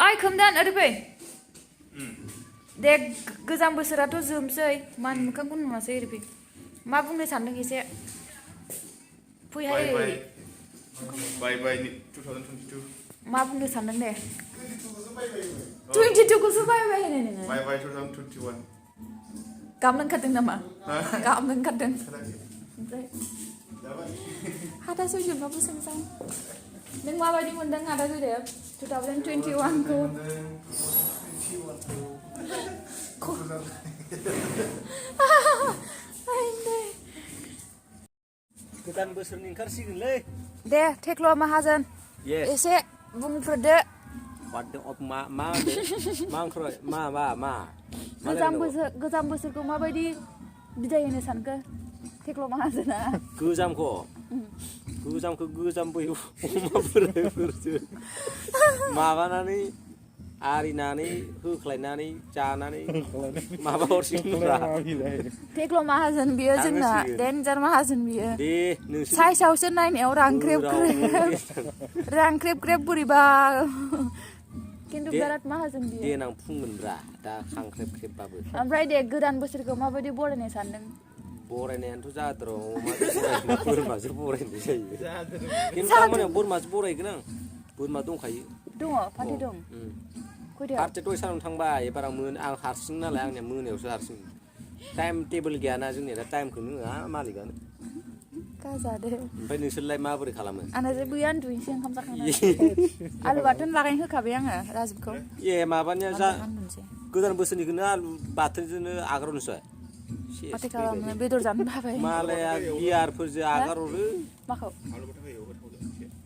ओइ खोमदान ओरै फै दे गोजाम बोसोराथ' जोबसै मानो मोखांखौ नुवासै ओरै फै मा बुंनो सानदों एसे फैहाय बाय 2022 मा बुंनो सानदों दे 22 खौसो बाय बाय होनो नोङो बाय 2021 गाबनो ओंखारदों नामा गाबनो ओंखारदों ओमफ्राय हाथासुनि जोबबाबो सोंसां नों माबायदि मोनदों हाथासुनि 2021 खौ गोदान बोसोरनि ओंखारसिगोनलै दे थेख्ल' माहाजोन एसे बुंफ्रोदो गोजाम बोसोरखौ माबायदि बिदाय होनो सानखो थेख्ल' माहाजोना गोजामखौ गोजाम बै अमाफोरसो माबानानै आरिनानै होख्लायनानै जानानै माबा हरसिगोनब्रा थेख्ल' माहाजोन बियो जोंना डेन्जार माहाजोन बियो दे नोंसोर साइसावसो नायनायाव रांख्रेब ख्रेब बोरैबा खिन्थु बिराद माहाजोन बियो देनां फुंगोनब्रा दा खांख्रेब ख्रेबबाबो ओमफ्राय दे गोदान बोसोरखौ माबायदि बरायनो सानदों बरायनायानोथ' जाद्र' बोरमासो बरायनाय जायो खिन्थु खामानियाव बोरमासो बरायगोन आं बोरमा दंखायो दङ फाथि दं फार्स्ट दय सानाव थांबाय एबार आं हारसिं नालाय आंनिया मोनायावसो हारसिं टाइम टेबोल गैयाना जोंनिया दा टाइमखौनो होआ मालिकानो गाजादो ओमफ्राय नोंसोरलाय माबोरै खालामो आंना जे बैयाव उन्दुनोसै ओंखाम जाखांनानै आलु बाथोन लागायनो होखाबाय आङो राजिबखौ ए माबानिया जा गोदान बोसोरनिखौनो आलु बाथोनजोंनो आगारहरनोसै माथो खालामनो बेदर जानो बाबाय मालाया बियारफोरजों आगारहरो माखौ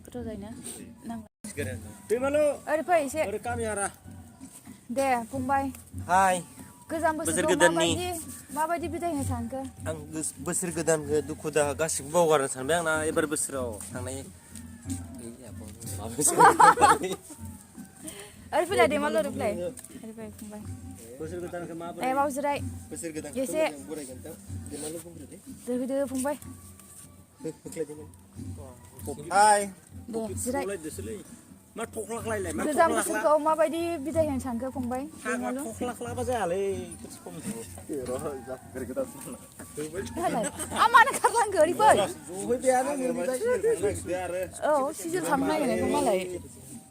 गोथाव जायोना दैमालु ओरै फै एसे ओरै गामियारा दे फंबाय हाय गोजाम बोसोरखौ माबायदि बिदाय होनो सानखो आं बोसोर गोदानखौ दुखु दाहा गासिबो बावगारनो सानबाय आंना एबार बोसोराव थांनाय ओरै फैलाय दैमालु ओरै फैलाय ओरै फै फंबाय बोसोर गोदानखौ माबोरै ए बाव जिराय बोसोर गोदानखौ एसे बरायगोन दा दैमालु बुंग्रोदो दोहैदो फंबाय हाय दे जिराय मा थख्लाख्लायलाय मा गोजाम बोसोरखौ माबायदि बिदाय होनो सानखो फंबाय दैमालु थख्लाख्लाबा जायालै मानो खारलांखो ओरै फै सहैबायानो औ सिजोल खालामनो नागिरनायखौ मालाय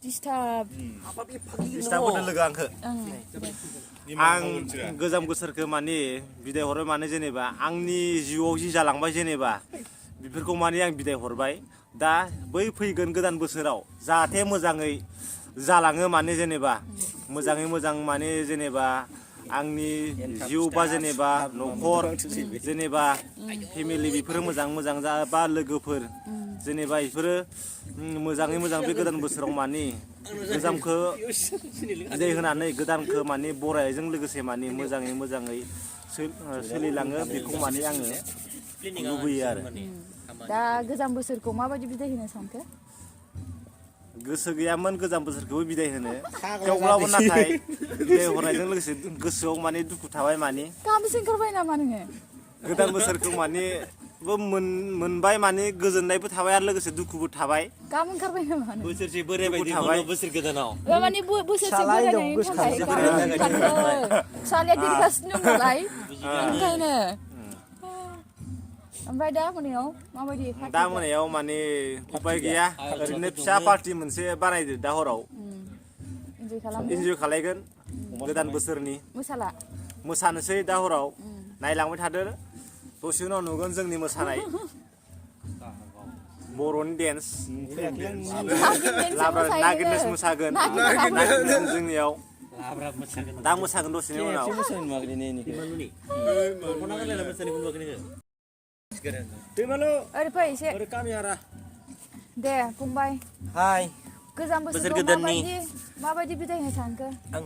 दिस्टार्ब होदो लोगो आंखो आं गोजाम बोसोरखौ माने बिदाय हरो माने जेनेबा आंनि जिउआव जि जालांबाय जेनेबा बेफोरखौ माने आं बिदाय हरबाय दा बै फैगोन गोदान बोसोराव जाहाथे मोजाङै जालाङो माने जेनेबा मोजाङै मोजां माने जेनेबा आंनि जिउ बा जेनेबा न'खर जेनेबा फेमिलि बेफोरो मोजां बा लोगोफोर जेनेबा बेफोरो मोजाङै मोजां बे गोदान बोसोराव माने गोजामखौ बिदाय होनानै गोदानखौ माने बरायनायजों लोगोसे माने मोजाङै सोलिलाङो बेखौ माने आङो लुबैयो आरो दा गोजाम बोसोरखौ माबायदि बिदाय होनो सानखो गोसो गैयामोन गोजाम बोसोरखौबो बिदाय होनो थेवब्लाबो नाथाय बिदाय हरनायजों लोगोसे गोसोआव माने दुखु थाबाय माने गाबनोसो ओंखारबाय नामा नोङो गोदान बोसोरखौ माने मोनबाय माने गोजोननायबो थाबाय आरो लोगोसे दुखुबो थाबाय गाब ओंखारबाय नामा नों बोसोरसे बोरायबाय थाबाय बोसोर गोदानाव माने बोसोरसे बोरायनायनि थाखाय फिसालाया देरगासिनो दं नालाय ओंखायनो ओमफ्राय दा मोनायाव माबायदि दा मोनायाव माने उपाय गैया ओरैनो फिसा पार्टि मोनसे बानायदो दा हराव इन्जय खालायगोन गोदान बोसोरनि मोसानोसै दा हराव नायलांबाय थादो दसे उनाव नुगोन जोंनि मोसानाय बर'नि डेन्स नागिरनेस मोसागोन जोंनियाव दा मोसागोन दसेनि उनाव दैमालु ओरै फै एसे ओरै गामियारा दे फंबाय हाय गोजाम बोसोरखौ माबायदि बिदाय होनो सानखो आं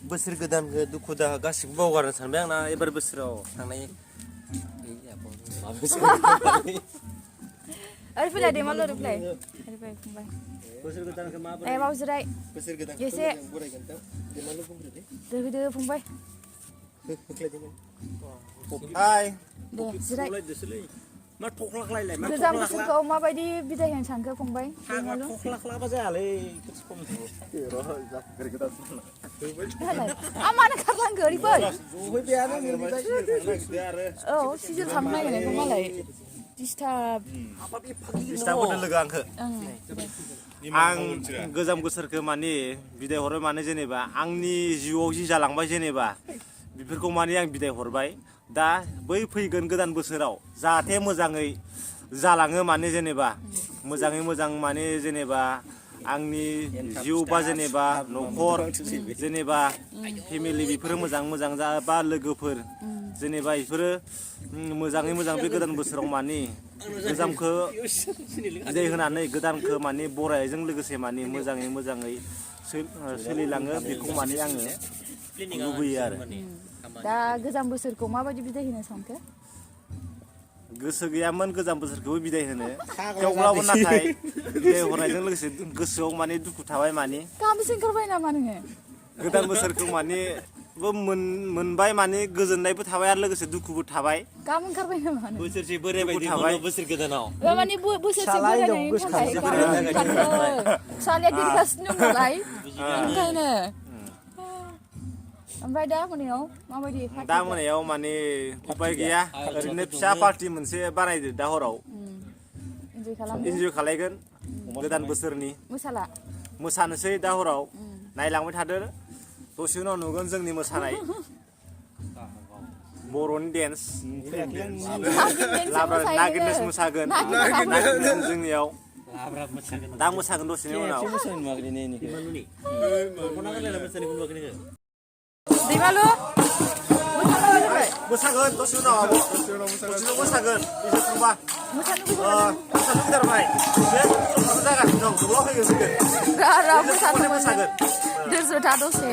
बोसोर गोदानखौ दुखु दाहा गासिबो बावगारनो सानबाय आंना एबार बोसोराव थांनाय ओरै फैलाय दैमालु ओरै फैलाय ओरै फै फंबाय बोसोर गोदानखौ माबोरै ए बाव जिराय बोसोर गोदानखौ एसे बरायगोन दा दैमालु बुंग्रोदो दोहैदो फंबाय हाय दे जिराय मा थख्लाख्लायलाय मा गोजाम थख्लाख्ला बोसोरखौ माबायदि बिदाय होनो सानखो फंबाय हाग्रा थख्लाख्लाबा जायालै दालाय आ मानो खारलांखो ओरैबाय सहैबायानो औ सिजोल खालामनो नागिरनायखौ मालाय दिस्टार्ब दिस्टार्ब होदो लोगो आंखो ओं आं गोजाम बोसोरखौ माने बिदाय हरबाय माने जेनेबा आंनि जिउआव जि जालांबाय जेनेबा बेफोरखौ माने आं बिदाय हरबाय दा बै फैगोन गोदान बोसोराव जाहाथे मोजाङै जालाङो माने जेनेबा मोजाङै मोजां माने जेनेबा आंनि जिउ बा जेनेबा न'खर जेनेबा फेमिलि बेफोरो मोजां बा लोगोफोर जेनेबा बेफोरो मोजाङै मोजां बे गोदान बोसोराव माने गोजामखौ बिदाय होनानै गोदानखौ माने बरायनायजों लोगोसे माने मोजाङै सोलिलाङो बेखौ माने आङो लुबैयो आरो दा गोजाम बोसोरखौ माबायदि बिदाय होनो सानखो गोसो गैयामोन गोजाम बोसोरखौबो बिदाय होनो थेवब्लाबो नाथाय बिदाय हरनायजों लोगोसे गोसोआव माने दुखु थाबाय माने गाहामसो ओंखारबाय नामा नोङो गोदान बोसोरखौ माने मोनबाय माने गोजोननायबो थाबाय आरो लोगोसे दुखुबो थाबाय गाहाम ओंखारबाय नामा नों बोसोरसे बोरायबायदि थाबाय बोसोर गोदानाव माने बोसोरसे बोरायनायनि थाखाय गाहाम ओंखारदों फिसालाया देरगासिनो दं नालाय ओंखायनो ओमफ्राय दा मोनायाव माबायदि दा मोनायाव माने उपाय गैया ओरैनो फिसा पार्टि मोनसे बानायदो दा हराव इन्जय खालाम इन्जय खालायगोन गोदान बोसोरनि मोसाला मोसानोसै दा हराव नायलांबाय थादो दसे उनाव नुगोन जोंनि मोसानाय बर'नि डेन्स नागिरनेस मोसागोन जोंनियाव दा मोसागोन दसेनि उनाव दैमालु मोसागोन दसे उनाव आब' दसे उनाव मोसागोन इसे थांबा मोसानो फैथारबाय बे जागासिनो दं दौला फैगोन मोसागोन दोरजो था दसे